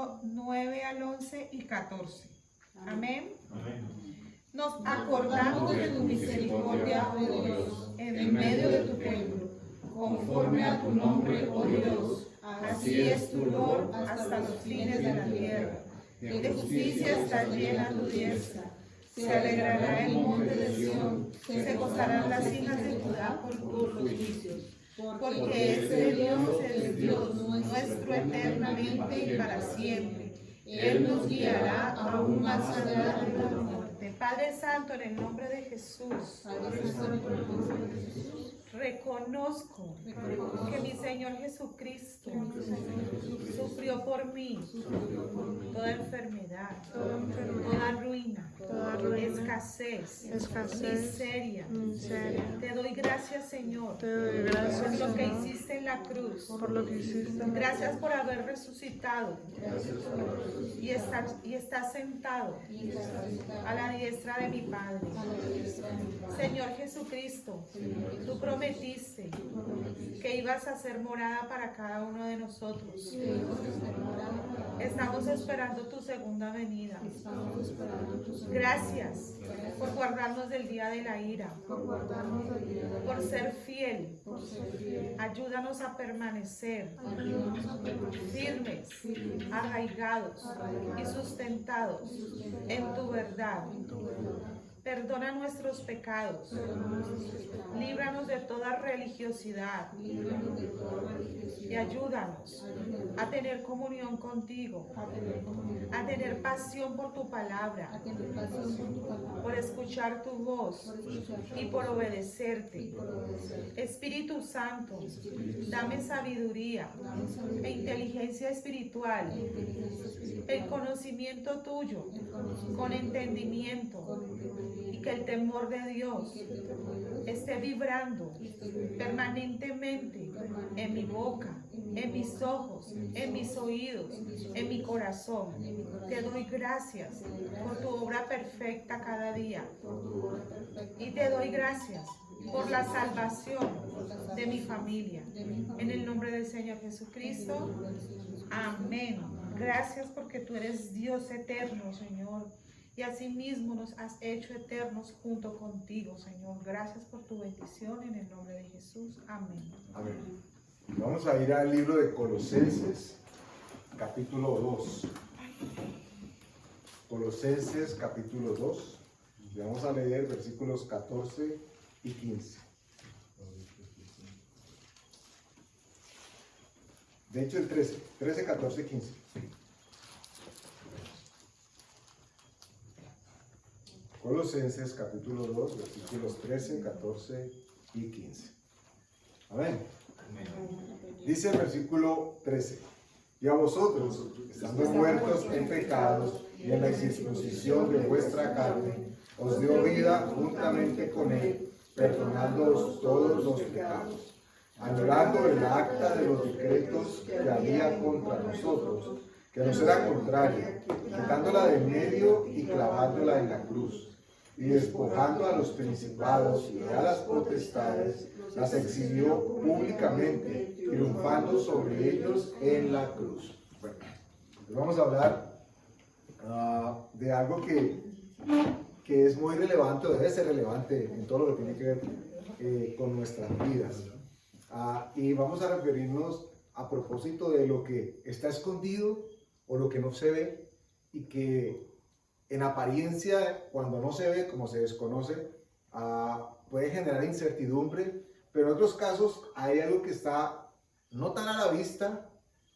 versículo 9 al 11 y 14. Amén. Nos acordamos de tu misericordia, oh Dios, en medio de tu pueblo, conforme a tu nombre, oh Dios. Así es tu Lord hasta los fines de la tierra. De justicia está llena tu diestra. Se alegrará el monte de Sión, se gozarán las hijas de Judá por tus juicios. Porque este Dios es Dios nuestro eternamente y para siempre. Él nos guiará aún más allá de la muerte. Padre Santo, en el nombre de Jesús, reconozco que mi Señor Jesucristo sufrió por mí toda enfermedad, toda ruina, escasez, miseria. Te doy gracias, Señor, por lo que hiciste en la cruz. Gracias por haber resucitado y estás sentado a la diestra de mi Padre. Señor Jesucristo, tú prometiste que ibas a hacer morada para cada uno de nosotros. Estamos esperando tu segunda venida. Gracias por guardarnos del día de la ira, por ser fiel. Ayúdanos a permanecer firmes, arraigados y sustentados en tu verdad. Perdona nuestros pecados, líbranos de toda religiosidad y ayúdanos a tener comunión contigo, a tener pasión por tu palabra, por escuchar tu voz y por obedecerte. Espíritu Santo, dame sabiduría e inteligencia espiritual, el conocimiento tuyo con entendimiento, y que el temor de Dios esté vibrando permanentemente en mi boca, en mis ojos, en mis oídos, en mi corazón. Te doy gracias por tu obra perfecta cada día. Y te doy gracias por la salvación de mi familia. En el nombre del Señor Jesucristo. Amén. Gracias porque tú eres Dios eterno, Señor. Y asimismo nos has hecho eternos junto contigo, Señor. Gracias por tu bendición en el nombre de Jesús. Amén. Amén. Vamos a ir al libro de Colosenses, capítulo 2. Colosenses, capítulo 2. Y vamos a leer versículos 14 y 15. De hecho, el 13, 14 y 15. Colosenses capítulo 2, versículos 13, 14 y 15. Amén. Dice el versículo 13: y a vosotros, estando muertos en pecados y en la incircuncisión de vuestra carne, os dio vida juntamente con él, perdonándoos todos los pecados, anulando el acta de los decretos que había contra nosotros, que nos era contraria, quitándola de en medio y clavándola en la cruz. Y despojando a los principados y a las potestades, las exhibió públicamente, triunfando sobre ellos en la cruz. Bueno, vamos a hablar de algo que es muy relevante, o debe ser relevante en todo lo que tiene que ver con nuestras vidas. Y vamos a referirnos a propósito de lo que está escondido o lo que no se ve, y que en apariencia, cuando no se ve, como se desconoce, puede generar incertidumbre, pero en otros casos hay algo que está no tan a la vista,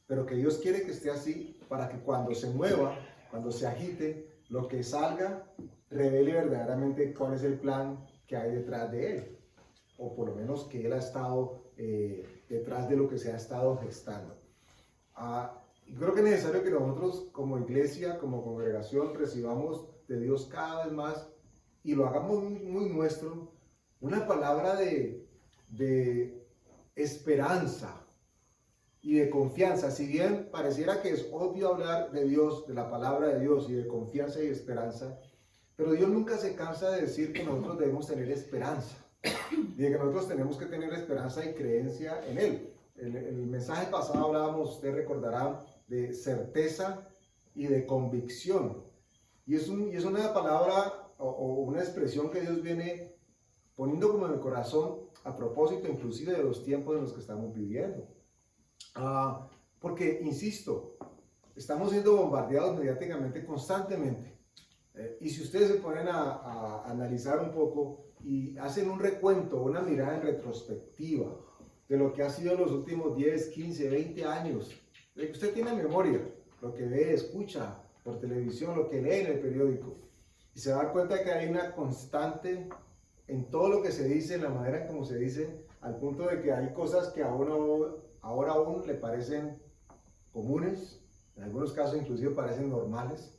pero que Dios quiere que esté así, para que cuando se mueva, cuando se agite, lo que salga revele verdaderamente cuál es el plan que hay detrás de él, o por lo menos que él ha estado detrás de lo que se ha estado gestando. Creo que es necesario que nosotros como iglesia, como congregación, recibamos de Dios cada vez más y lo hagamos muy nuestro, una palabra de esperanza y de confianza. Si bien pareciera que es obvio hablar de Dios, de la palabra de Dios y de confianza y esperanza, pero Dios nunca se cansa de decir que nosotros debemos tener esperanza y de que nosotros tenemos que tener esperanza y creencia en Él. El mensaje pasado hablábamos, ustedes recordarán, de certeza y de convicción. Y es una palabra o una expresión que Dios viene poniendo como en el corazón a propósito inclusive de los tiempos en los que estamos viviendo. Porque, insisto, estamos siendo bombardeados mediáticamente constantemente. Y si ustedes se ponen a analizar un poco y hacen un recuento, una mirada en retrospectiva de lo que ha sido los últimos 10, 15, 20 años, de que usted tiene memoria, lo que ve, escucha por televisión, lo que lee en el periódico, y se va a dar cuenta que hay una constante en todo lo que se dice, en la manera en cómo se dice, al punto de que hay cosas que ahora aún le parecen comunes, en algunos casos inclusive parecen normales,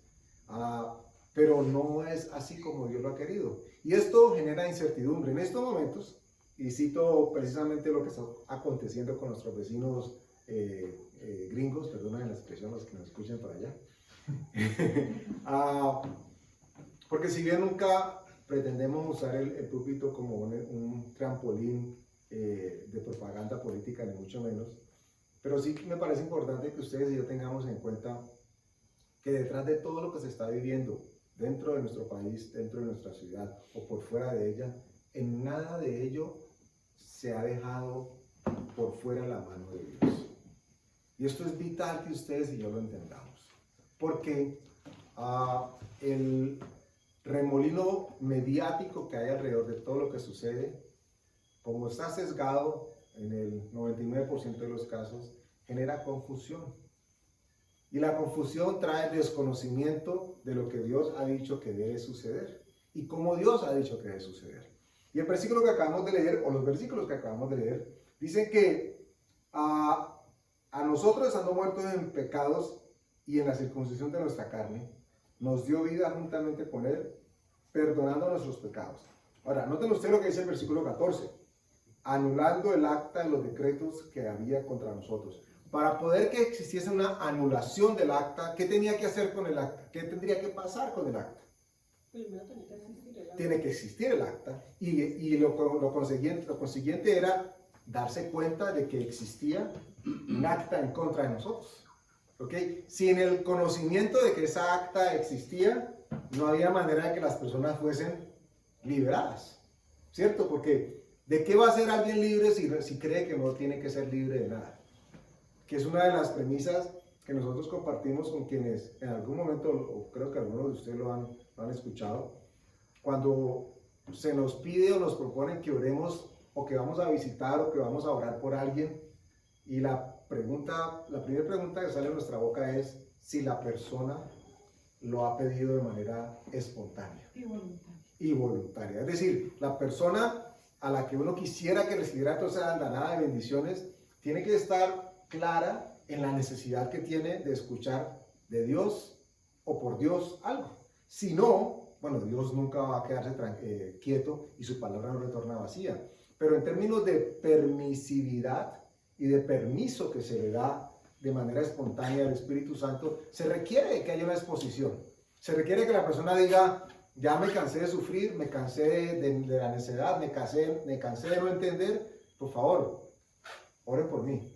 pero no es así como Dios lo ha querido. Y esto genera incertidumbre. En estos momentos, y cito precisamente lo que está aconteciendo con nuestros vecinos gringos, perdonen la expresión los que nos escuchen para allá, porque si bien nunca pretendemos usar el púlpito como un trampolín de propaganda política, ni mucho menos, pero sí me parece importante que ustedes y yo tengamos en cuenta que detrás de todo lo que se está viviendo dentro de nuestro país, dentro de nuestra ciudad o por fuera de ella, en nada de ello se ha dejado por fuera la mano de Dios. Y esto es vital que ustedes y yo lo entendamos, porque el remolino mediático que hay alrededor de todo lo que sucede, como está sesgado en el 99% de los casos, genera confusión. Y la confusión trae desconocimiento de lo que Dios ha dicho que debe suceder y cómo Dios ha dicho que debe suceder. Y el versículo que acabamos de leer, o los versículos que acabamos de leer, dicen que a nosotros, estando muertos en pecados y en la circuncisión de nuestra carne, nos dio vida juntamente con Él, perdonando nuestros pecados. Ahora, noten ustedes lo que dice el versículo 14, anulando el acta de los decretos que había contra nosotros. Para poder que existiese una anulación del acta, ¿qué tenía que hacer con el acta? ¿Qué tendría que pasar con el acta? Primero tiene que existir el acta. Tiene que existir el acta, y lo consiguiente era darse cuenta de que existía un acta en contra de nosotros. ¿Okay? Sin el conocimiento de que esa acta existía, no había manera de que las personas fuesen liberadas, ¿cierto? Porque ¿de qué va a ser alguien libre si cree que no tiene que ser libre de nada? Que es una de las premisas que nosotros compartimos con quienes en algún momento, o creo que algunos de ustedes lo han escuchado, cuando se nos pide o nos proponen que oremos o que vamos a visitar o que vamos a orar por alguien, y la primera pregunta que sale de nuestra boca es si la persona lo ha pedido de manera espontánea y voluntaria. Es decir, la persona a la que uno quisiera que recibiera toda esa andanada de bendiciones tiene que estar clara en la necesidad que tiene de escuchar de Dios o por Dios algo. Si no, bueno, Dios nunca va a quedarse quieto y su palabra no retorna vacía. Pero en términos de permisividad y de permiso que se le da de manera espontánea al Espíritu Santo, se requiere que haya una exposición. Se requiere que la persona diga, ya me cansé de sufrir, me cansé de la necedad, me cansé de no entender, por favor, oren por mí.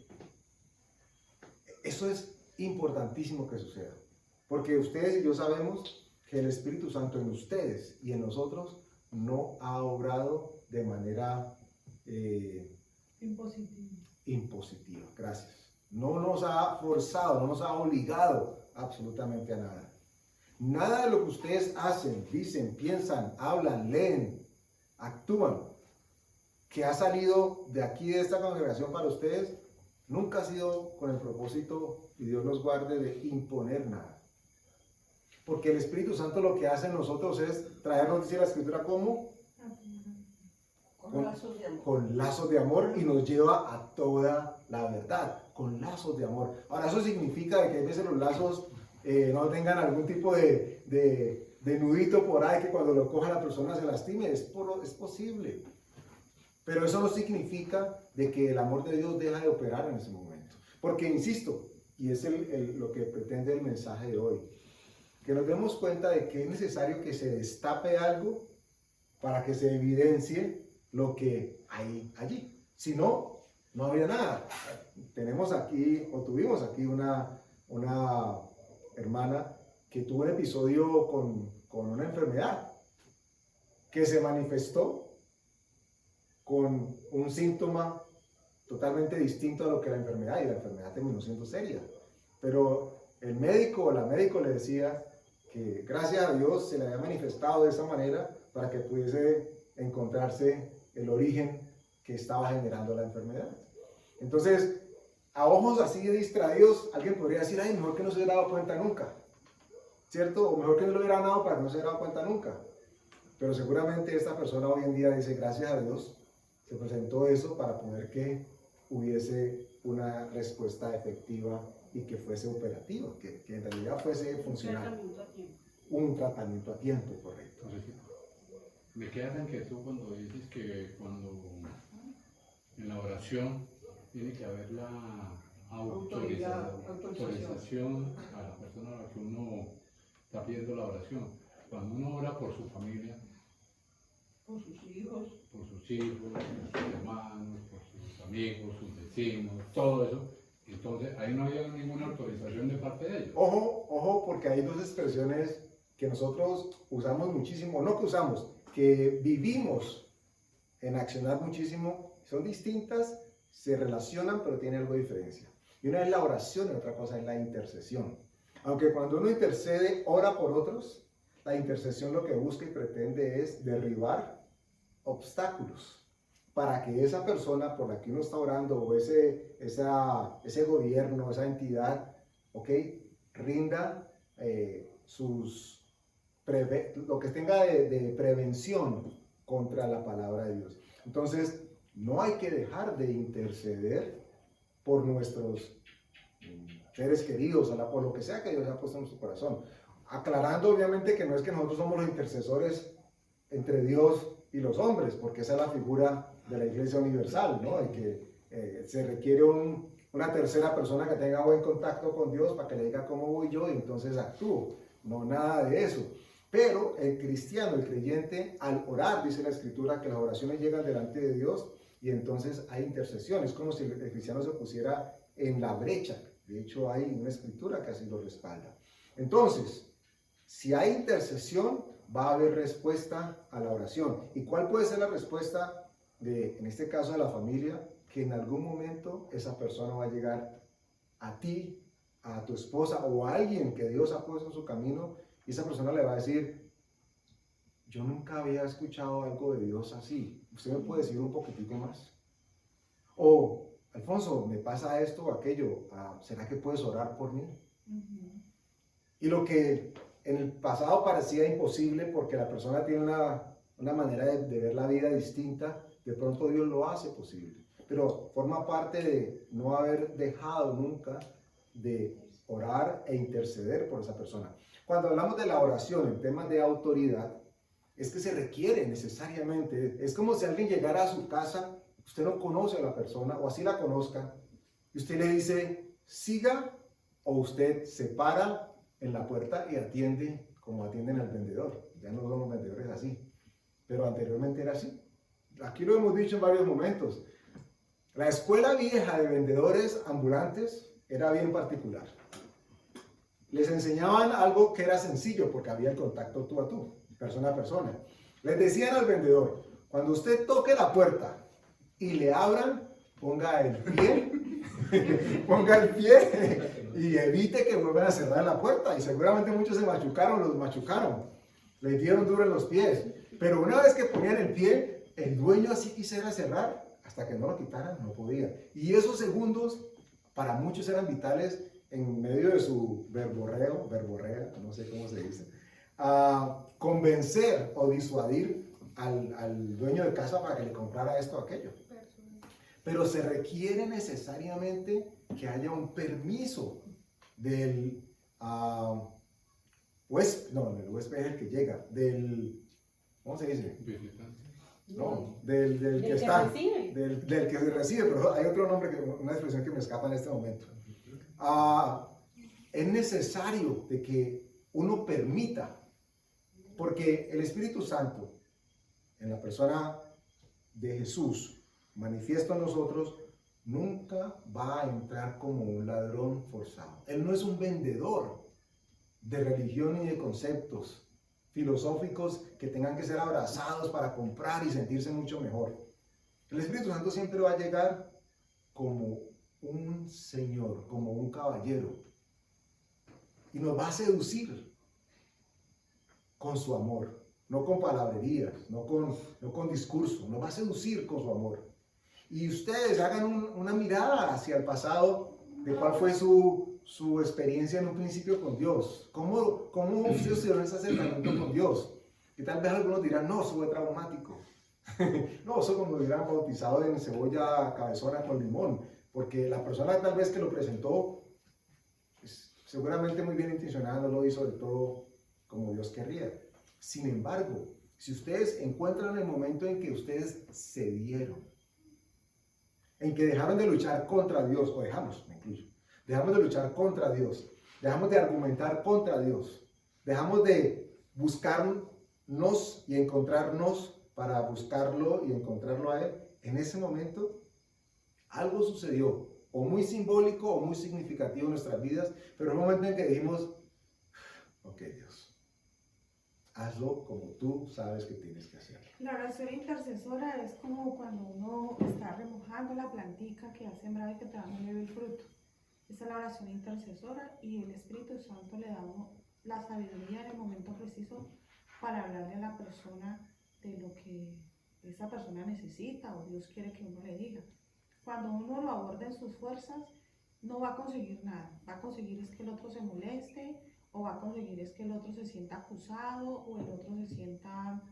Eso es importantísimo que suceda, porque ustedes y yo sabemos que el Espíritu Santo en ustedes y en nosotros no ha obrado de manera impositiva. Gracias. No nos ha forzado, no nos ha obligado absolutamente a nada. Nada de lo que ustedes hacen, dicen, piensan, hablan, leen, actúan, que ha salido de aquí, de esta congregación para ustedes, nunca ha sido con el propósito, y Dios nos guarde, de imponer nada. Porque el Espíritu Santo lo que hace en nosotros es traernos, dice la Escritura, ¿cómo? Con lazos de amor, y nos lleva a toda la verdad, con lazos de amor. Ahora, eso significa de que a veces los lazos no tengan algún tipo de nudito por ahí, que cuando lo coja la persona se lastime. Es posible. Pero eso no significa de que el amor de Dios deja de operar en ese momento. Porque, insisto, y es lo que pretende el mensaje de hoy, que nos demos cuenta de que es necesario que se destape algo para que se evidencie lo que hay allí. Si no, no habría nada. Tuvimos aquí una hermana que tuvo un episodio con una enfermedad que se manifestó con un síntoma totalmente distinto a lo que la enfermedad, y la enfermedad terminó siendo seria. Pero el médico o la médico le decía que gracias a Dios se le había manifestado de esa manera para que pudiese encontrarse el origen que estaba generando la enfermedad. Entonces, a ojos así de distraídos, alguien podría decir, ay, mejor que no se hubiera dado cuenta nunca, ¿cierto? O mejor que no lo hubiera dado para que no se hubiera dado cuenta nunca. Pero seguramente esta persona hoy en día dice, gracias a Dios, se presentó eso para poder que hubiese una respuesta efectiva y que fuese operativa, que en realidad fuese funcional. Un tratamiento a tiempo, correcto. Me queda la inquietud cuando dices que cuando en la oración tiene que haber la autorización a la persona a la que uno está pidiendo la oración. Cuando uno ora por su familia, Por sus hijos. por sus hijos, por sus hermanos, por sus amigos, sus vecinos, todo eso, entonces ahí no había ninguna autorización de parte de ellos. Ojo, porque hay dos expresiones que nosotros usamos muchísimo, no que usamos, que vivimos en accionar muchísimo, son distintas, se relacionan, pero tienen algo de diferencia. Y una es la oración y otra cosa es la intercesión. Aunque cuando uno intercede, ora por otros, la intercesión lo que busca y pretende es derribar obstáculos para que esa persona por la que uno está orando o ese gobierno, esa entidad, ¿ok?, rinda lo que tenga de prevención contra la palabra de Dios. Entonces, no hay que dejar de interceder por nuestros seres queridos o lo que sea que Dios ha puesto en nuestro corazón. Aclarando obviamente que no es que nosotros somos los intercesores entre Dios y los hombres, porque esa es la figura de la Iglesia Universal, ¿no? Y que se requiere una tercera persona que tenga buen contacto con Dios para que le diga cómo voy yo y entonces actúo. No, nada de eso. Pero el cristiano, el creyente, al orar, dice la Escritura, que las oraciones llegan delante de Dios y entonces hay intercesión. Es como si el cristiano se pusiera en la brecha. De hecho, hay una Escritura que así lo respalda. Entonces, si hay intercesión, va a haber respuesta a la oración. ¿Y cuál puede ser la respuesta en este caso, de la familia? Que en algún momento esa persona va a llegar a ti, a tu esposa o a alguien que Dios ha puesto en su camino y esa persona le va a decir, yo nunca había escuchado algo de Dios así. ¿Usted me puede decir un poquitico más? O, Alfonso, me pasa esto o aquello. ¿Será que puedes orar por mí? Y lo que en el pasado parecía imposible porque la persona tiene una manera de ver la vida distinta, de pronto Dios lo hace posible. Pero forma parte de no haber dejado nunca de orar e interceder por esa persona. Cuando hablamos de la oración en temas de autoridad, es que se requiere necesariamente, es como si alguien llegara a su casa, usted no conoce a la persona, o así la conozca, y usted le dice, siga, o usted se para en la puerta y atiende como atienden al vendedor. Ya no somos vendedores así, pero anteriormente era así. Aquí lo hemos dicho en varios momentos. La escuela vieja de vendedores ambulantes era bien particular. Les enseñaban algo que era sencillo porque había el contacto tú a tú, persona a persona. Les decían al vendedor, cuando usted toque la puerta y le abran, ponga el pie y evite que vuelvan a cerrar la puerta. Y seguramente muchos se machucaron, los machucaron, les dieron duro en los pies. Pero una vez que ponían el pie, el dueño así quisiera cerrar, hasta que no lo quitaran, no podía. Y esos segundos para muchos eran vitales en medio de su verborrea, no sé cómo se dice, a convencer o disuadir al dueño de casa para que le comprara esto o aquello. Pero se requiere necesariamente que haya un permiso del huésped, no, el huésped es el que llega, ¿cómo se dice? No, del que está, del que se recibe, pero hay otro nombre, una expresión que me escapa en este momento. Es necesario de que uno permita, porque el Espíritu Santo, en la persona de Jesús, manifiesto en nosotros, nunca va a entrar como un ladrón forzado. Él no es un vendedor de religión ni de conceptos filosóficos que tengan que ser abrazados para comprar y sentirse mucho mejor. El Espíritu Santo siempre va a llegar como un señor, como un caballero, y nos va a seducir con su amor, no con palabrerías, no con discurso, nos va a seducir con su amor. Y ustedes hagan una mirada hacia el pasado de cuál fue su experiencia en un principio con Dios. ¿Cómo ustedes tuvieron ese acercamiento con Dios? Que tal vez algunos dirán, no, eso fue traumático. No, eso como hubieran bautizado en cebolla cabezona con limón. Porque la persona tal vez que lo presentó, pues, seguramente muy bien intencionada, no lo hizo del todo como Dios querría. Sin embargo, si ustedes encuentran el momento en que ustedes cedieron, en que dejaron de luchar contra Dios, o dejamos de luchar contra Dios, dejamos de argumentar contra Dios, dejamos de buscarnos y encontrarnos para buscarlo y encontrarlo a Él, en ese momento algo sucedió, o muy simbólico o muy significativo en nuestras vidas, pero en un momento en que dijimos, ok Dios, hazlo como tú sabes que tienes que hacerlo. La oración intercesora es como cuando uno está remojando la plantica que ha sembrado y que todavía no le ve el fruto. Esa es la oración intercesora y el Espíritu Santo le da a uno la sabiduría en el momento preciso para hablarle a la persona de lo que esa persona necesita o Dios quiere que uno le diga. Cuando uno lo aborda en sus fuerzas, no va a conseguir nada. Va a conseguir es que el otro se moleste, o va a conseguir es que el otro se sienta acusado, o el otro se sienta,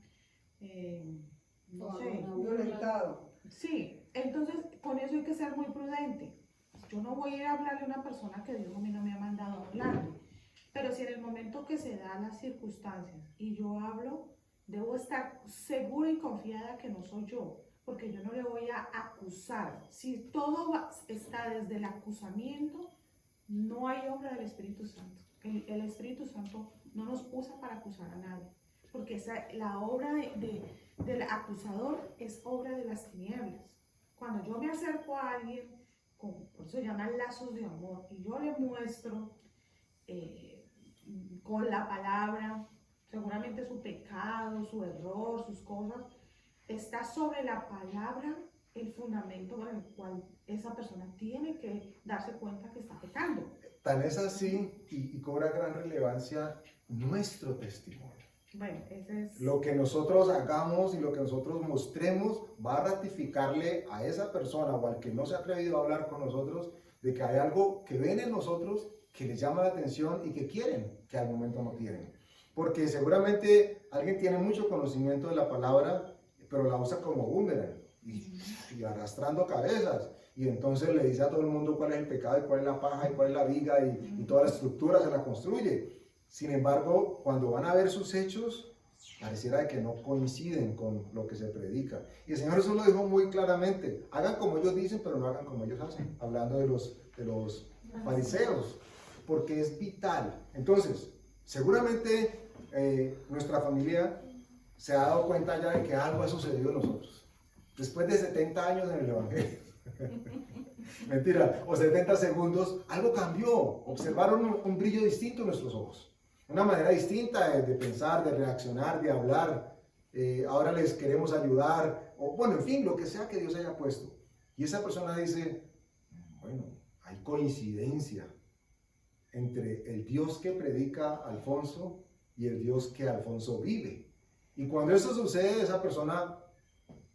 no sé, violentado. Sí, entonces con eso hay que ser muy prudente. Yo no voy a ir a hablarle a una persona que Dios a mí no me ha mandado a hablarle. Pero si en el momento que se dan las circunstancias y yo hablo, debo estar segura y confiada que no soy yo, porque yo no le voy a acusar. Si todo está desde el acusamiento, no hay obra del Espíritu Santo. El Espíritu Santo no nos usa para acusar a nadie, porque la obra del acusador es obra de las tinieblas. Cuando yo me acerco a alguien, por eso se llaman lazos de amor, y yo le muestro con la palabra, seguramente su pecado, su error, sus cosas, está sobre la palabra el fundamento por el cual esa persona tiene que darse cuenta que está pecando. Tan es así y cobra gran relevancia nuestro testimonio. Bueno, ese es... Lo que nosotros hagamos y lo que nosotros mostremos va a ratificarle a esa persona o al que no se ha atrevido a hablar con nosotros de que hay algo que ven en nosotros que les llama la atención y que quieren, que al momento no tienen. Porque seguramente alguien tiene mucho conocimiento de la palabra, pero la usa como boomerang y arrastrando cabezas. Y entonces le dice a todo el mundo cuál es el pecado y cuál es la paja y cuál es la viga y toda la estructura se la construye. Sin embargo, cuando van a ver sus hechos, pareciera de que no coinciden con lo que se predica. Y el Señor Jesús lo dijo muy claramente: hagan como ellos dicen, pero no hagan como ellos hacen. Hablando de los fariseos, porque es vital. Entonces, seguramente nuestra familia se ha dado cuenta ya de que algo ha sucedido en nosotros. Después de 70 años en el Evangelio. Mentira, o 70 segundos, algo cambió. Observaron un brillo distinto en nuestros ojos. Una manera distinta de pensar, de reaccionar, de hablar. Ahora les queremos ayudar. O bueno, en fin, lo que sea que Dios haya puesto. Y esa persona dice, bueno, hay coincidencia entre el Dios que predica Alfonso y el Dios que Alfonso vive. Y cuando eso sucede, esa persona,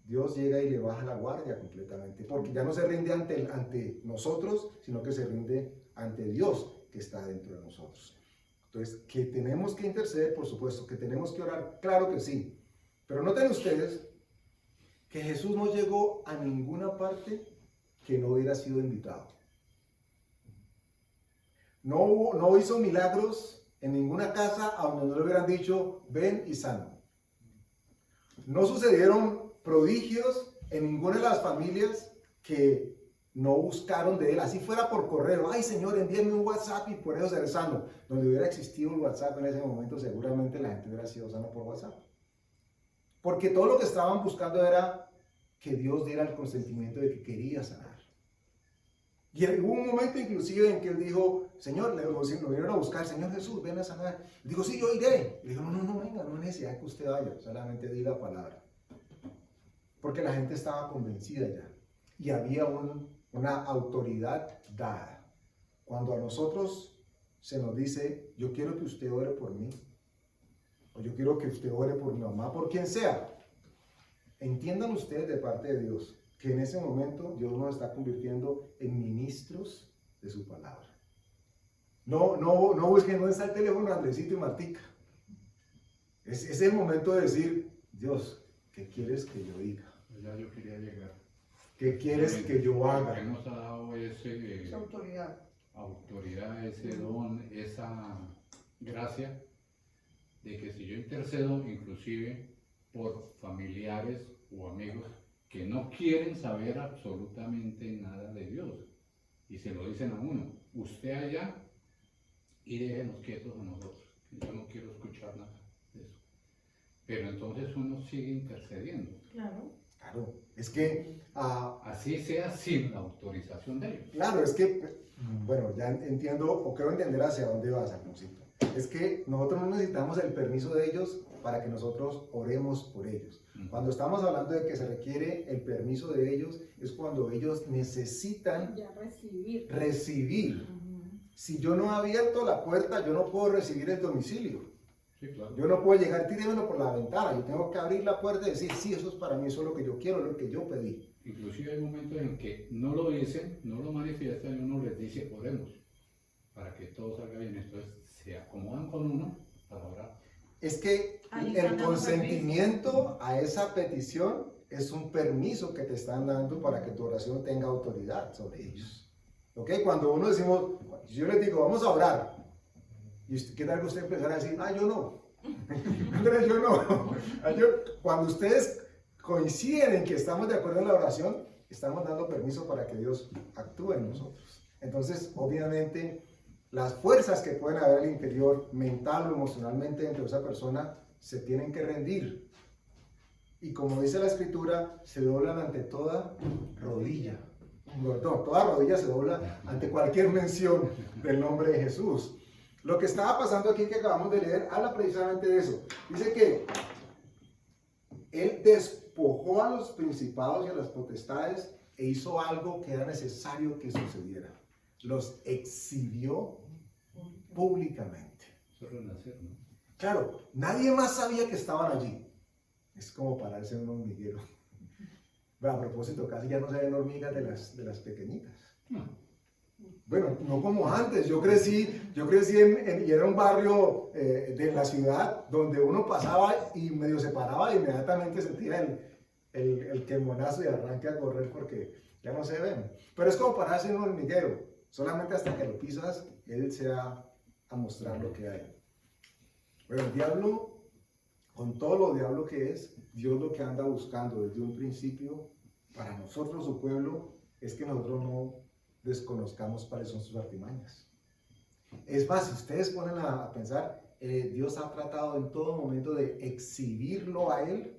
Dios llega y le baja la guardia completamente, porque ya no se rinde ante nosotros, sino que se rinde ante Dios que está dentro de nosotros. Entonces, que tenemos que interceder, por supuesto, que tenemos que orar, claro que sí. Pero noten ustedes que Jesús no llegó a ninguna parte que no hubiera sido invitado. No hizo milagros en ninguna casa a donde no le hubieran dicho, ven y sana. No sucedieron prodigios en ninguna de las familias que no buscaron de él, así fuera por correo. Ay, Señor, envíame un WhatsApp y por eso seré sano. Donde hubiera existido un WhatsApp en ese momento, seguramente la gente hubiera sido sana por WhatsApp. Porque todo lo que estaban buscando era que Dios diera el consentimiento de que quería sanar. Y hubo un momento inclusive en que él dijo, Señor, lo vinieron a buscar, Señor Jesús, ven a sanar. Digo, sí, yo iré. Y dijo, no, venga, no hay necesidad que usted vaya, solamente di la palabra. Porque la gente estaba convencida ya. Y había una autoridad dada. Cuando a nosotros se nos dice, yo quiero que usted ore por mí, o yo quiero que usted ore por mi mamá, por quien sea, entiendan ustedes de parte de Dios, que en ese momento Dios nos está convirtiendo en ministros de su palabra. No busquen dónde está el teléfono de Andresito y Martica. Es el momento de decir, Dios, ¿qué quieres que yo diga? Ya yo quería llegar. ¿Qué quieres que yo haga? Que nos ha dado Esa autoridad, ese don, esa gracia de que si yo intercedo inclusive por familiares o amigos que no quieren saber absolutamente nada de Dios y se lo dicen a uno, usted allá y déjenos quietos a nosotros, yo no quiero escuchar nada de eso. Pero entonces uno sigue intercediendo. Claro. Claro, es que... así sea sin la autorización de ellos. Claro, es que, bueno, ya entiendo o quiero entender hacia dónde vas, Alfonsito. Es que nosotros no necesitamos el permiso de ellos para que nosotros oremos por ellos. Cuando estamos hablando de que se requiere el permiso de ellos, es cuando ellos necesitan ya recibir. Si yo no he abierto la puerta, yo no puedo recibir el domicilio. Sí, claro. Yo no puedo llegar, tírenmelo por la ventana. Yo tengo que abrir la puerta y decir, sí, eso es para mí, eso es lo que yo quiero, lo que yo pedí. Inclusive hay momentos en que no lo dicen, no lo manifiestan y uno les dice, oremos, para que todo salga bien. Entonces se acomodan con uno para orar. Es que Ahí el están consentimiento a esa petición es un permiso que te están dando para que tu oración tenga autoridad sobre ellos. ¿Ok? Cuando uno decimos, si yo les digo, vamos a orar, y usted, ¿qué tal que usted empezara a decir, yo no? Andrés, yo no. Cuando ustedes coinciden en que estamos de acuerdo en la oración, estamos dando permiso para que Dios actúe en nosotros. Entonces, obviamente, las fuerzas que pueden haber al interior, mental o emocionalmente dentro de esa persona, se tienen que rendir. Y como dice la Escritura, se doblan ante toda rodilla. No, toda rodilla se dobla ante cualquier mención del nombre de Jesús. Lo que estaba pasando aquí que acabamos de leer habla precisamente de eso. Dice que él despojó a los principados y a las potestades e hizo algo que era necesario que sucediera. Los exhibió públicamente. Eso es renacer, ¿no? Claro, nadie más sabía que estaban allí. Es como pararse en un hormiguero. Bueno, a propósito, casi ya no se ven hormigas de las pequeñitas. Bueno, no como antes. Yo crecí y era un barrio de la ciudad donde uno pasaba y medio se paraba e inmediatamente sentía el quemonazo y arranque a correr porque ya no se ven. Pero es como pararse en un hormiguero. Solamente hasta que lo pisas, él se va a mostrar lo que hay. Pero el diablo, con todo lo diablo que es, Dios lo que anda buscando desde un principio para nosotros, su pueblo, es que nosotros no desconozcamos cuáles son sus artimañas. Es más, si ustedes ponen a pensar, Dios ha tratado en todo momento de exhibirlo a Él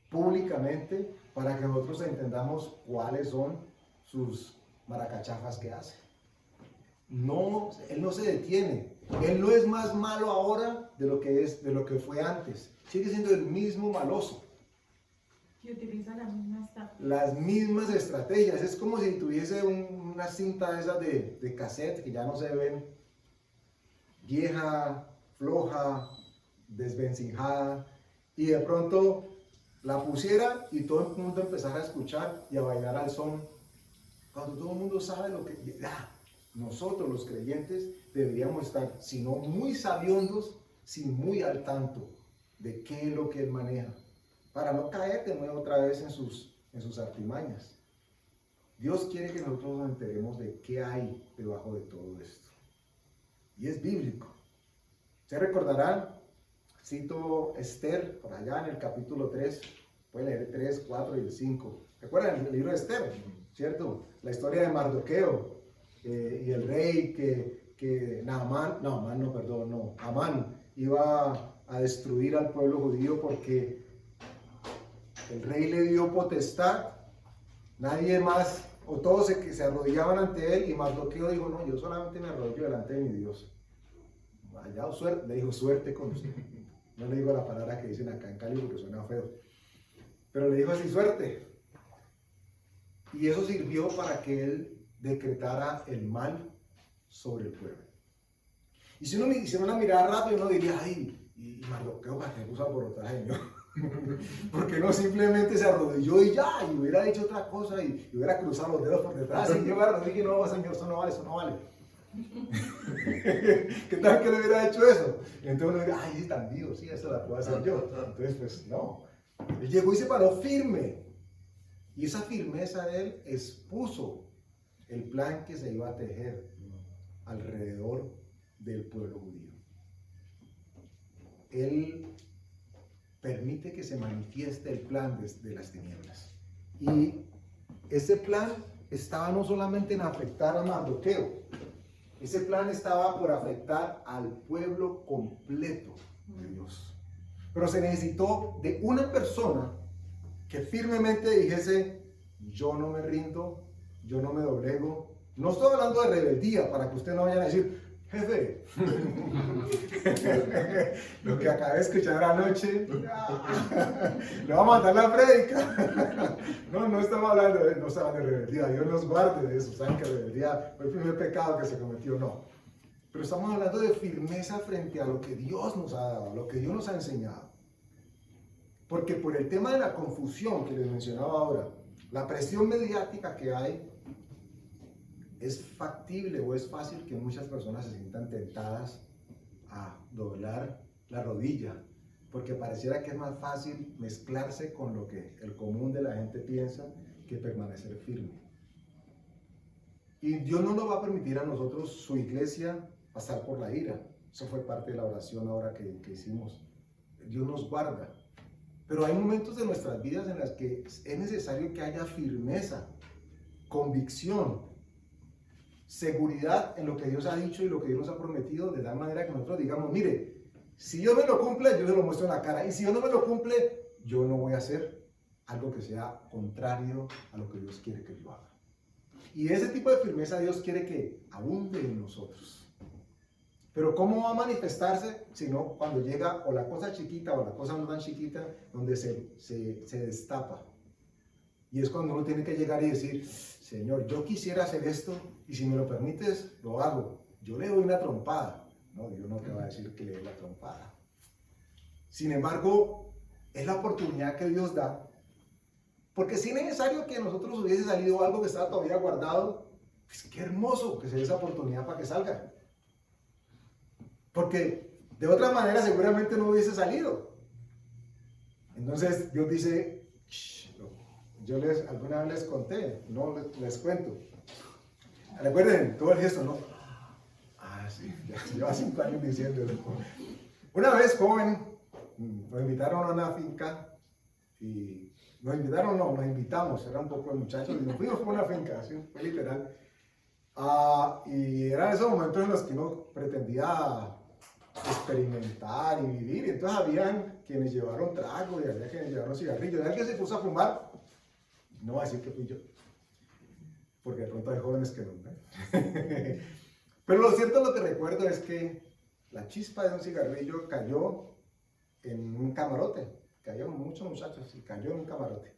públicamente para que nosotros entendamos cuáles son sus maracachafas que hace. No, Él no se detiene. Él no es más malo ahora de lo que fue antes. Sigue siendo el mismo maloso. Y utiliza las mismas estrategias. Es como si tuviese una cinta de esas de cassette que ya no se ven, vieja, floja, desvencijada, y de pronto la pusiera y todo el mundo empezara a escuchar y a bailar al son. Cuando todo el mundo sabe lo que... nosotros los creyentes deberíamos estar, si no muy sabiondos, si muy al tanto de qué es lo que Él maneja, para no caer de nuevo otra vez en sus artimañas. Dios quiere que nosotros nos enteremos de qué hay debajo de todo esto. Y es bíblico. Ustedes recordarán, cito Esther, por allá en el capítulo 3, pueden leer el 3, 4 y el 5. ¿Recuerdan el libro de Esther? ¿Cierto? La historia de Mardoqueo y el rey que Amán iba a destruir al pueblo judío porque el rey le dio potestad. Nadie más o todos se arrodillaban ante él, y Mardoqueo dijo, no, yo solamente me arrodillo delante de mi Dios. Allá suerte, le dijo suerte con usted. No le digo la palabra que dicen acá en Cali porque suena feo, pero le dijo así, suerte. Y eso sirvió para que él decretara el mal sobre el pueblo. Y si uno hiciera una mirada rápida, uno diría, ay, y Mardoqueo, ¿para qué puso a alborotar, señor? Porque no simplemente se arrodilló y ya, y hubiera dicho otra cosa y hubiera cruzado los dedos por detrás y yo me arrodillé, no, señor, eso no vale, eso no vale. ¿Qué tal que le hubiera hecho eso? Y entonces uno diría, ay, es tan vivo, sí, eso la puedo hacer yo. Entonces, pues no. Él llegó y se paró firme. Y esa firmeza de él expuso el plan que se iba a tejer alrededor del pueblo judío. Él permite que se manifieste el plan de las tinieblas. Y ese plan estaba no solamente en afectar a Mardoqueo, ese plan estaba por afectar al pueblo completo de Dios. Pero se necesitó de una persona que firmemente dijese, yo no me rindo, yo no me doblego. No estoy hablando de rebeldía, para que usted no vaya a decir, jefe, lo que acabé de escuchar anoche, le vamos a mandar la prédica. No estamos hablando de rebeldía, Dios nos guarde de eso. Saben que rebeldía fue el primer pecado que se cometió, no. Pero estamos hablando de firmeza frente a lo que Dios nos ha dado, a lo que Dios nos ha enseñado. Porque por el tema de la confusión que les mencionaba ahora, la presión mediática que hay, es factible o es fácil que muchas personas se sientan tentadas a doblar la rodilla, porque pareciera que es más fácil mezclarse con lo que el común de la gente piensa que permanecer firme. Y Dios no nos va a permitir a nosotros, su iglesia, pasar por la ira. Eso fue parte de la oración ahora que hicimos. Dios nos guarda. Pero hay momentos de nuestras vidas en las que es necesario que haya firmeza, convicción, seguridad en lo que Dios ha dicho y lo que Dios nos ha prometido, de tal manera que nosotros digamos, mire, si Dios me lo cumple, yo se lo muestro en la cara, y si Dios no me lo cumple, yo no voy a hacer algo que sea contrario a lo que Dios quiere que yo haga. Y ese tipo de firmeza Dios quiere que abunde en nosotros. Pero ¿cómo va a manifestarse? Sino cuando llega o la cosa chiquita o la cosa no tan chiquita, donde se destapa. Y es cuando uno tiene que llegar y decir, Señor, yo quisiera hacer esto, y si me lo permites, lo hago. Yo le doy una trompada. No, Dios no te va a decir que le dé la trompada. Sin embargo, es la oportunidad que Dios da. Porque si es necesario que a nosotros hubiese salido algo que estaba todavía guardado, pues qué hermoso que se dé esa oportunidad para que salga. Porque de otra manera seguramente no hubiese salido. Entonces Dios dice, yo alguna vez les conté, no les cuento. Recuerden todo el gesto, ¿no? Ah, sí, ya lleva 5 años diciéndolo. Una vez, joven, nos invitaron a una finca y nos invitamos, era un poco de muchachos y nos fuimos por una finca, así fue literal. Y eran esos momentos en los que uno pretendía experimentar y vivir, y entonces habían quienes llevaron trago y había quienes llevaron cigarrillos, y alguien se puso a fumar, no voy a decir que fui yo, porque de pronto hay jóvenes que no, ¿eh? Pero lo cierto, lo que recuerdo es que la chispa de un cigarrillo cayó en un camarote, cayeron muchos muchachos y cayó en un camarote,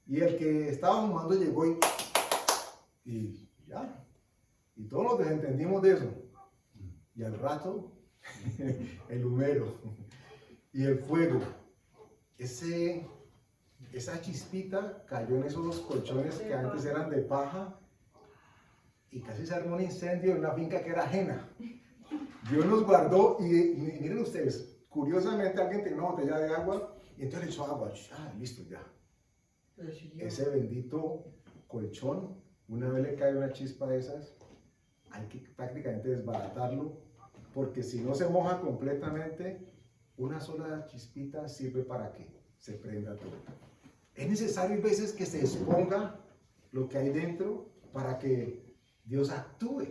y el que estaba fumando llegó y ya, y todos nos desentendimos de eso, y al rato el humero y el fuego, esa chispita cayó en esos colchones que antes eran de paja y casi se armó un incendio en una finca que era ajena. Dios nos guardó y miren ustedes, curiosamente alguien tenía una botella de agua y entonces le echó agua, listo ya. Ese bendito colchón, una vez le cae una chispa de esas, hay que prácticamente desbaratarlo, porque si no se moja completamente, una sola chispita sirve para que se prenda todo. Es necesario a veces que se exponga lo que hay dentro para que Dios actúe.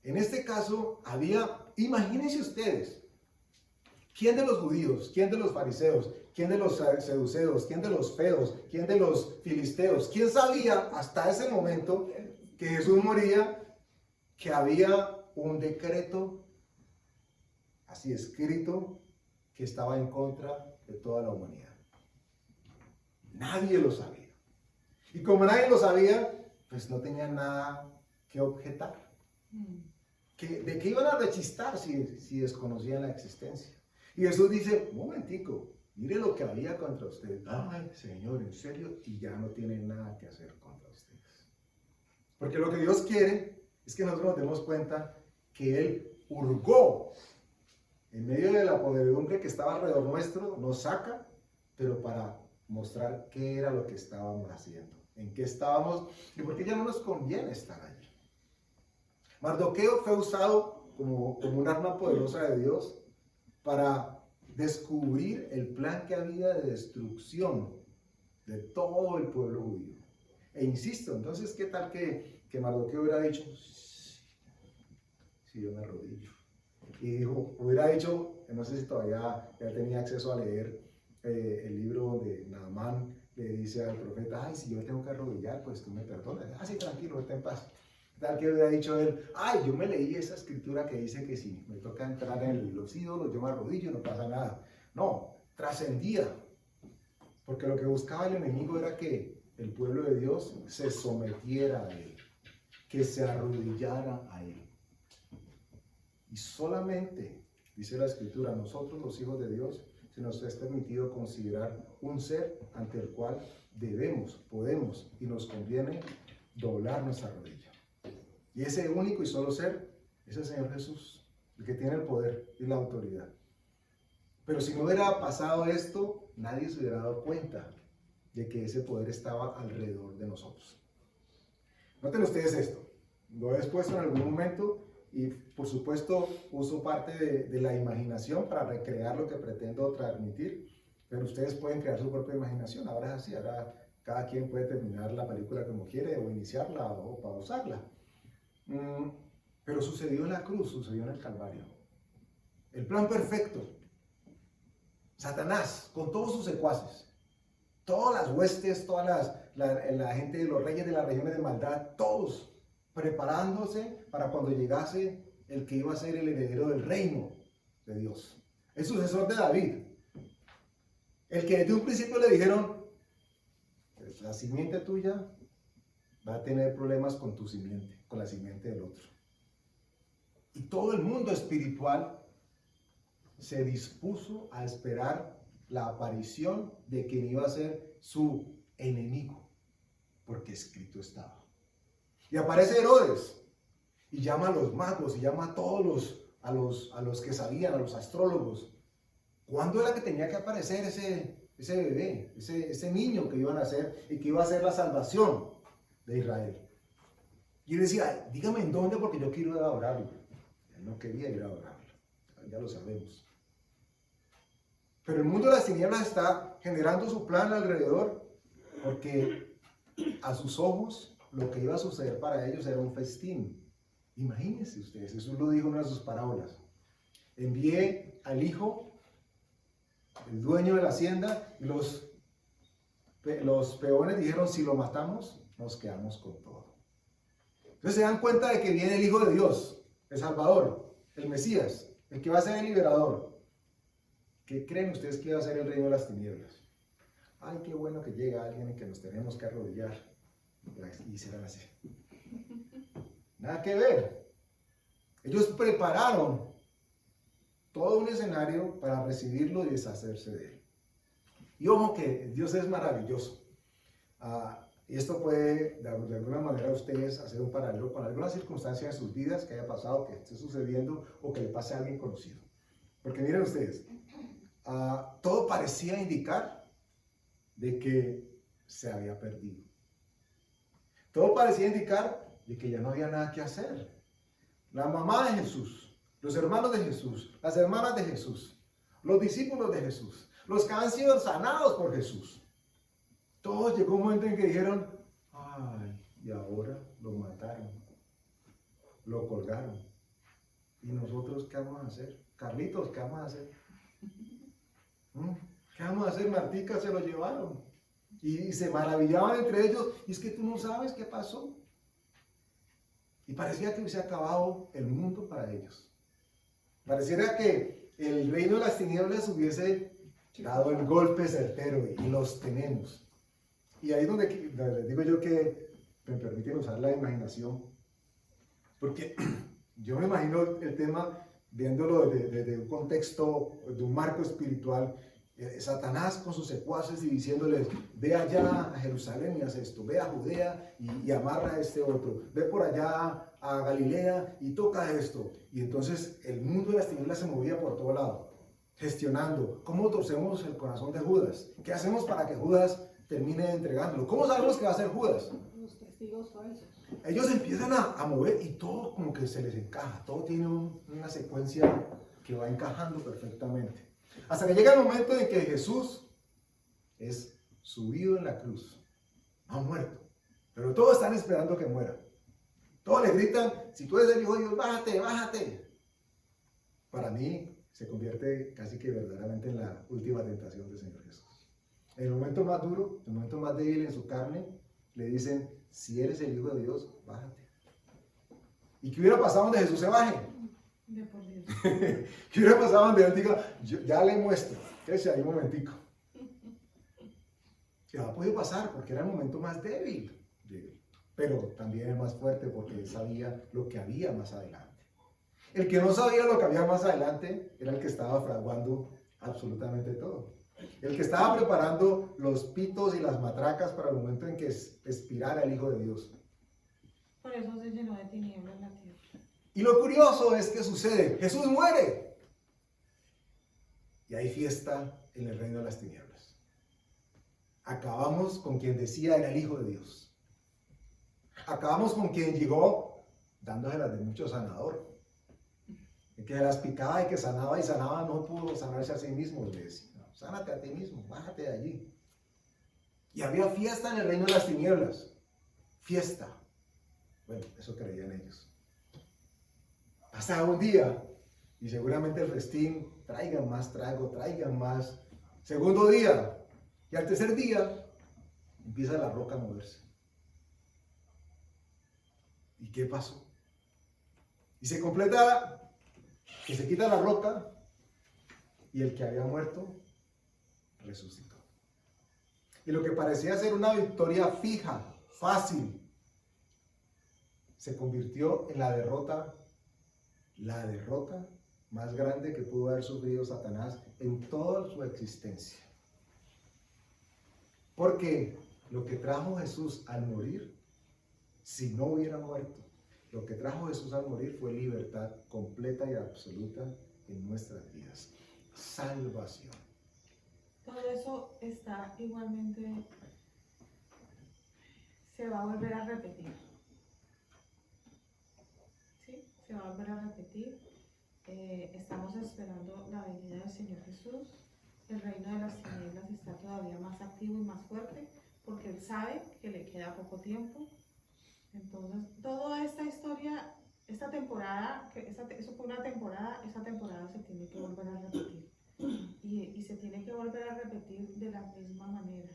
En este caso, imagínense ustedes, ¿Quién de los judíos? ¿Quién de los fariseos? ¿Quién de los seduceos? ¿Quién de los feos? ¿Quién de los filisteos? ¿Quién sabía hasta ese momento que Jesús moría, que había un decreto así escrito que estaba en contra de toda la humanidad? Nadie lo sabía. Y como nadie lo sabía, pues no tenían nada que objetar. ¿De qué iban a rechistar si desconocían la existencia? Y Jesús dice, un momentico, mire lo que había contra ustedes. Ay, Señor, en serio, y ya no tienen nada que hacer contra ustedes. Porque lo que Dios quiere es que nosotros nos demos cuenta que Él hurgó en medio de la podredumbre que estaba alrededor nuestro, nos saca, pero para mostrar qué era lo que estábamos haciendo, en qué estábamos y por qué ya no nos conviene estar allí. Mardoqueo fue usado como un arma poderosa de Dios para descubrir el plan que había de destrucción de todo el pueblo judío. E insisto, entonces, ¿qué tal que Mardoqueo hubiera dicho, si yo me arrodillo? Y dijo, hubiera dicho, no sé si todavía ya tenía acceso a leer el libro de Naamán, le dice al profeta, ay, si yo tengo que arrodillar, pues tú me perdonas. Ah, sí, tranquilo, vete en paz. Tal que hubiera dicho él, ay, yo me leí esa escritura que dice que si me toca entrar en los ídolos, yo me arrodillo, no pasa nada. No, trascendía. Porque lo que buscaba el enemigo era que el pueblo de Dios se sometiera a él, que se arrodillara a él. Y solamente, dice la escritura, nosotros los hijos de Dios, se nos es permitido considerar un ser ante el cual debemos, podemos y nos conviene doblar nuestra rodilla. Y ese único y solo ser es el Señor Jesús, el que tiene el poder y la autoridad. Pero si no hubiera pasado esto, nadie se hubiera dado cuenta de que ese poder estaba alrededor de nosotros. Noten ustedes esto, lo he expuesto en algún momento y por supuesto uso parte de la imaginación para recrear lo que pretendo transmitir, pero ustedes pueden crear su propia imaginación. Ahora es así, ahora cada quien puede terminar la película como quiere o iniciarla o pausarla. Pero sucedió en la cruz, sucedió en el Calvario. El plan perfecto. Satanás, con todos sus secuaces, todas las huestes, toda la gente de los reyes de las regiones de maldad, todos preparándose para cuando llegase el que iba a ser el heredero del reino de Dios, el sucesor de David, el que desde un principio le dijeron, pues la simiente tuya va a tener problemas con tu simiente, con la simiente del otro. Y todo el mundo espiritual se dispuso a esperar la aparición de quien iba a ser su enemigo, porque escrito estaba. Y aparece Herodes y llama a los magos y llama a todos a los que sabían, a los astrólogos. ¿Cuándo era que tenía que aparecer ese bebé, ese niño que iban a hacer y que iba a ser la salvación de Israel? Y él decía, dígame en dónde porque yo quiero ir a adorarlo. Él no quería ir a adorarlo, ya lo sabemos. Pero el mundo de las tinieblas está generando su plan alrededor porque a sus ojos lo que iba a suceder para ellos era un festín. Imagínense ustedes, Jesús lo dijo en una de sus parábolas. Envié al hijo, el dueño de la hacienda, y los peones dijeron, si lo matamos, nos quedamos con todo. Entonces se dan cuenta de que viene el Hijo de Dios, el Salvador, el Mesías, el que va a ser el liberador. ¿Qué creen ustedes que va a ser el reino de las tinieblas? Ay, qué bueno que llega alguien en que nos tenemos que arrodillar. Y serán así. Nada que ver. Ellos prepararon todo un escenario para recibirlo y deshacerse de él. Y ojo que Dios es maravilloso. Y esto puede, de alguna manera, ustedes hacer un paralelo con alguna circunstancia en sus vidas que haya pasado, que esté sucediendo o que le pase a alguien conocido. Porque miren ustedes, todo parecía indicar de que se había perdido. Todo parecía indicar de que ya no había nada que hacer. La mamá de Jesús, los hermanos de Jesús, las hermanas de Jesús, los discípulos de Jesús, los que han sido sanados por Jesús. Todos llegó un momento en que dijeron, ay, y ahora lo mataron, lo colgaron. ¿Y nosotros qué vamos a hacer? Carlitos, ¿qué vamos a hacer? ¿Qué vamos a hacer? Martica se lo llevaron. Y se maravillaban entre ellos. Y es que tú no sabes qué pasó. Y parecía que hubiese acabado el mundo para ellos. Pareciera que el reino de las tinieblas hubiese dado el golpe certero y los tenemos. Y ahí es donde digo yo que me permiten usar la imaginación. Porque yo me imagino el tema viéndolo desde un contexto, de un marco espiritual. Satanás con sus secuaces y diciéndoles, ve allá a Jerusalén y haz esto, ve a Judea y amarra a este otro, ve por allá a Galilea y toca esto. Y entonces el mundo de las tinieblas se movía por todo lado, gestionando. ¿Cómo torcemos el corazón de Judas? ¿Qué hacemos para que Judas termine entregándolo? ¿Cómo sabemos que va a ser Judas? Los testigos falsos. Ellos empiezan a mover y todo como que se les encaja, todo tiene una secuencia que va encajando perfectamente. Hasta que llega el momento en que Jesús es subido en la cruz, ha muerto, pero todos están esperando que muera. Todos le gritan, si tú eres el Hijo de Dios, bájate, bájate. Para mí se convierte casi que verdaderamente en la última tentación del Señor Jesús. En el momento más duro, en el momento más débil en su carne, le dicen, si eres el Hijo de Dios, bájate. ¿Y qué hubiera pasado donde Jesús se baje? De por Dios. ¿Qué hubiera pasado donde él diga, ya le muestro? Quédese ahí un momentico. ¿Qué ha podido pasar? Porque era el momento más débil. Pero también el más fuerte porque él sabía lo que había más adelante. El que no sabía lo que había más adelante era el que estaba fraguando absolutamente todo. El que estaba preparando los pitos y las matracas para el momento en que expirara el Hijo de Dios. Por eso se llenó de tinieblas la tierra. Y lo curioso es que sucede, Jesús muere. Y hay fiesta en el reino de las tinieblas. Acabamos con quien decía era el Hijo de Dios. Acabamos con quien llegó dándoselas de mucho sanador. El que las picaba y que sanaba y sanaba no pudo sanarse a sí mismo. Le decía, no, sánate a ti mismo, bájate de allí. Y había fiesta en el reino de las tinieblas. Fiesta. Bueno, eso creían ellos. Hasta un día, y seguramente el festín, traigan más trago, traigan más. Segundo día, y al tercer día, empieza la roca a moverse. ¿Y qué pasó? Y se completa que se quita la roca y el que había muerto resucitó. Y lo que parecía ser una victoria fija, fácil, se convirtió en la derrota más grande que pudo haber sufrido Satanás en toda su existencia. Porque lo que trajo Jesús al morir, si no hubiera muerto, lo que trajo Jesús al morir fue libertad completa y absoluta en nuestras vidas. Salvación. Todo eso está igualmente, se va a volver a repetir. ¿Sí? Se va a volver a repetir. Estamos esperando la venida del Señor Jesús. El reino de las tinieblas está todavía más activo y más fuerte porque Él sabe que le queda poco tiempo. Entonces, toda esta historia, esta temporada, eso fue una temporada, esa temporada se tiene que volver a repetir. Y se tiene que volver a repetir de la misma manera.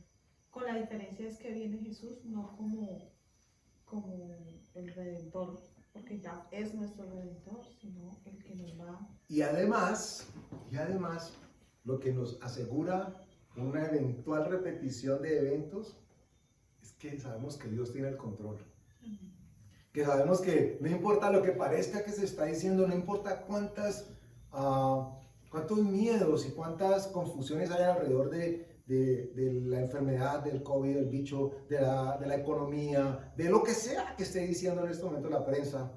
Con la diferencia es que viene Jesús no como el Redentor, porque ya es nuestro Redentor, sino el que nos va. Y además, lo que nos asegura una eventual repetición de eventos es que sabemos que Dios tiene el control. Que sabemos que no importa lo que parezca que se está diciendo, no importa cuántos miedos y cuántas confusiones hay alrededor de la enfermedad, del COVID, del bicho, de la economía, de lo que sea que esté diciendo en este momento la prensa,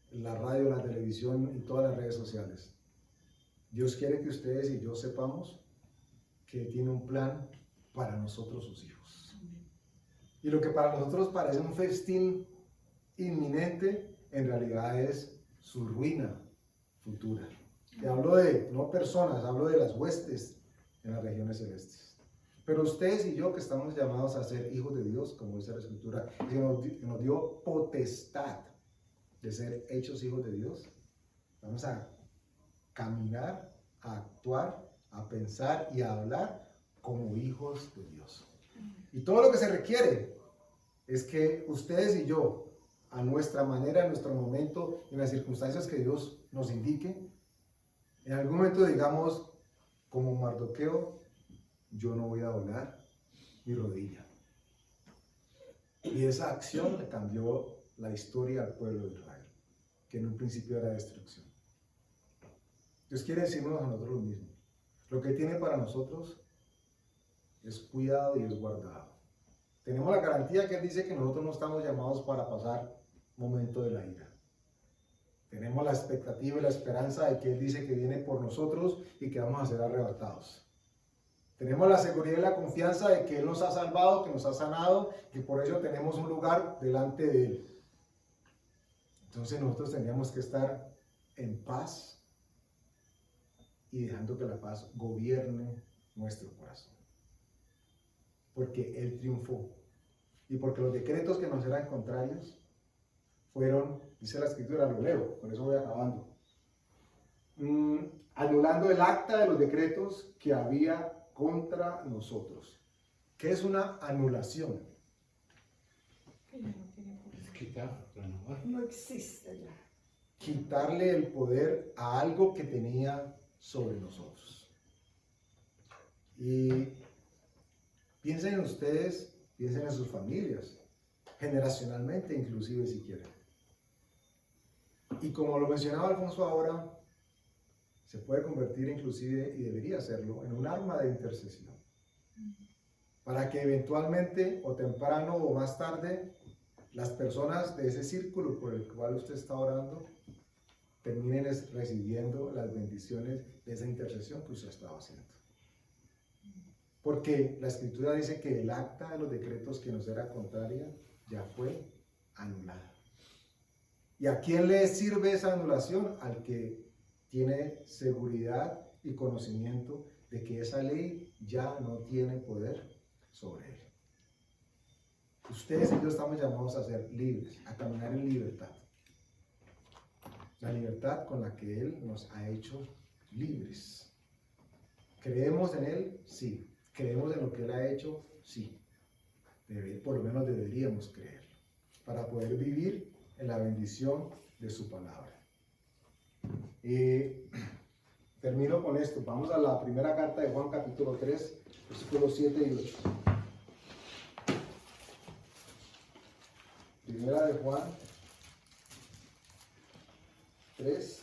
la radio, la televisión y todas las redes sociales. Dios quiere que ustedes y yo sepamos que tiene un plan para nosotros, sus hijos. Y lo que para nosotros parece un festín inminente, en realidad es su ruina futura. Y hablo de, no personas, hablo de las huestes en las regiones celestes. Pero ustedes y yo que estamos llamados a ser hijos de Dios, como dice la Escritura, que nos dio potestad de ser hechos hijos de Dios, vamos a caminar, a actuar a pensar y a hablar como hijos de Dios. Y todo lo que se requiere es que ustedes y yo, a nuestra manera, en nuestro momento, en las circunstancias que Dios nos indique, en algún momento digamos, como Mardoqueo, yo no voy a doblar mi rodilla. Y esa acción le cambió la historia al pueblo de Israel, que en un principio era destrucción. Dios quiere decirnos a nosotros lo mismo. Lo que tiene para nosotros es cuidado y es guardado. Tenemos la garantía que Él dice que nosotros no estamos llamados para pasar momento de la ira. Tenemos la expectativa y la esperanza de que Él dice que viene por nosotros y que vamos a ser arrebatados. Tenemos la seguridad y la confianza de que Él nos ha salvado, que nos ha sanado, que por ello tenemos un lugar delante de Él. Entonces nosotros tendríamos que estar en paz y dejando que la paz gobierne nuestro corazón. Porque Él triunfó. Y porque los decretos que nos eran contrarios fueron, dice la Escritura, lo leo, por eso voy acabando, anulando el acta de los decretos que había contra nosotros. ¿Qué es una anulación? Es quitar, renovar. No existe ya. Quitarle el poder a algo que tenía sobre nosotros. Y piensen en ustedes, piensen en sus familias, generacionalmente inclusive si quieren. Y como lo mencionaba Alfonso ahora, se puede convertir inclusive, y debería hacerlo, en un arma de intercesión. Para que eventualmente, o temprano o más tarde, las personas de ese círculo por el cual usted está orando terminen recibiendo las bendiciones de esa intercesión que usted estaba haciendo. Porque la Escritura dice que el acta de los decretos que nos era contraria ya fue anulada. ¿Y a quién le sirve esa anulación? Al que tiene seguridad y conocimiento de que esa ley ya no tiene poder sobre él. Ustedes y yo estamos llamados a ser libres, a caminar en libertad. La libertad con la que Él nos ha hecho libres. ¿Creemos en Él? Sí. ¿Creemos en lo que Él ha hecho? Sí. Por lo menos deberíamos creer, para poder vivir en la bendición de su palabra. Termino con esto. Vamos a la primera carta de Juan, capítulo 3, versículos 7 y 8. Primera de Juan 3,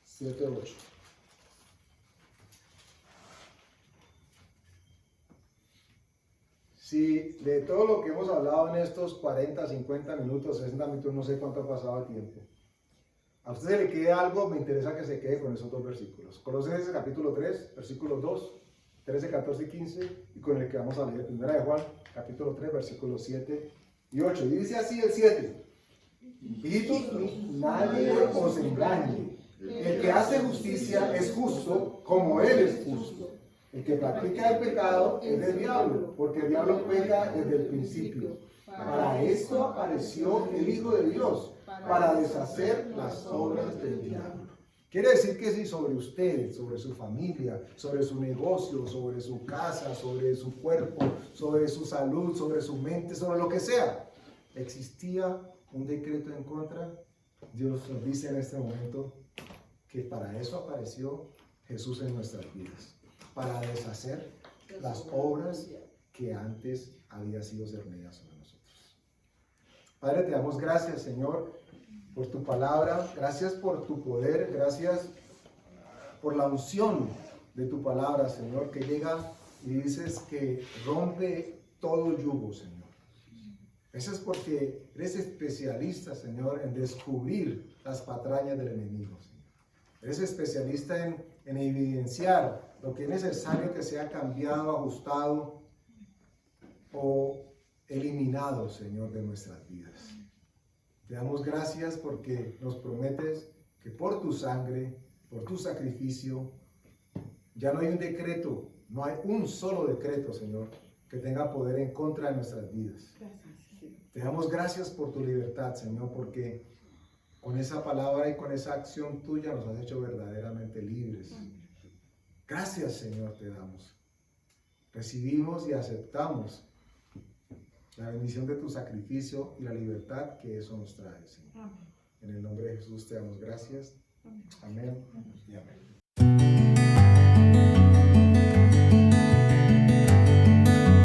7, 8. Si de todo lo que hemos hablado en estos 40, 50 minutos, 60 minutos, no sé cuánto ha pasado el tiempo, a usted se le quede algo, me interesa que se quede con esos dos versículos. Colosenses capítulo 3, versículos 2, 13, 14 y 15, y con el que vamos a leer. Primera de Juan, capítulo 3, versículos 7 y 8. Y dice así el 7. Hijitos, nadie os engañe. El que hace justicia es justo como Él es justo. El que practica el pecado es del diablo, porque el diablo peca desde el principio. Para esto apareció el Hijo de Dios, para deshacer las obras del diablo. Quiere decir que si sobre usted, sobre su familia, sobre su negocio, sobre su casa, sobre su cuerpo, sobre su salud, sobre su mente, sobre lo que sea, existía un decreto en contra, Dios nos dice en este momento que para eso apareció Jesús en nuestras vidas, para deshacer las obras que antes había sido cernidas sobre nosotros. Padre, te damos gracias, Señor, por tu palabra, gracias por tu poder, gracias por la unción de tu palabra, Señor, que llega y dices que rompe todo yugo, Señor. Eso es porque eres especialista, Señor, en descubrir las patrañas del enemigo, Señor. Eres especialista en evidenciar lo que es necesario que sea cambiado, ajustado o eliminado, Señor, de nuestras vidas. Te damos gracias porque nos prometes que por tu sangre, por tu sacrificio, ya no hay un decreto, no hay un solo decreto, Señor, que tenga poder en contra de nuestras vidas. Te damos gracias por tu libertad, Señor, porque con esa palabra y con esa acción tuya nos has hecho verdaderamente libres. Gracias, Señor, te damos. Recibimos y aceptamos la bendición de tu sacrificio y la libertad que eso nos trae, Señor. Amén. En el nombre de Jesús te damos gracias. Amén y amén.